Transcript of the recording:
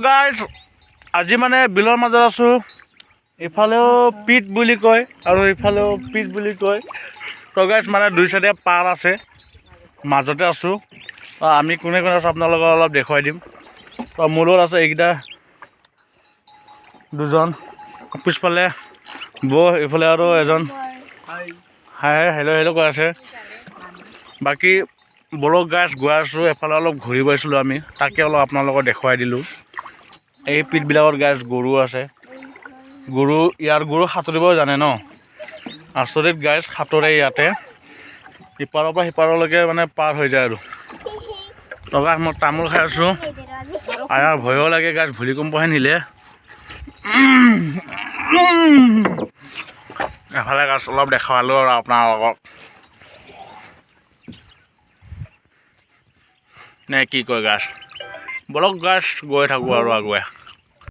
Guys আজি মানে বিলৰ মাজত আছোঁ। ইফালেও পিট বুলি কয় আৰু ইফালেও পিট বুলি কয়। তো গাইজ মানে দুই চাইডে পাৰ আছে, মাজতে আছোঁ। আমি কোনে কোনে আছোঁ আপোনালোকক অলপ দেখুৱাই দিম। তো মোৰ লগত আছে এইকেইটা দুজন, পিছফালে বৌ, এইফালে আৰু এজন হাই হেল্ল' হেল্ল' কৈ আছে। বাকী বলক গাইজ গৈ আছোঁ, এফালে অলপ ঘূৰিব আহিছিলোঁ আমি, তাকে অলপ আপোনালোকক দেখুৱাই দিলোঁ। এই পিটবিলাকত গাইজ গৰু আছে, গৰু ইয়াৰ গৰু সাঁতুৰিব জানে ন, আচৰিত গাইজ সাঁতোৰে ইয়াতে, ইপাৰৰ পৰা সিপাৰলৈকে মানে পাৰ হৈ যায় আৰু। তো গাইজ মই তামোল খাই আছোঁ, আৰু ভয়ো লাগে গাইজ, ভূমিকম্পহে নিলে। এফালে গাছ অলপ দেখালোঁ আৰু আপোনালোকক, নে কি কয় গাছ, বলক গাছ গৈ থাকোঁ আৰু আগুৱাই।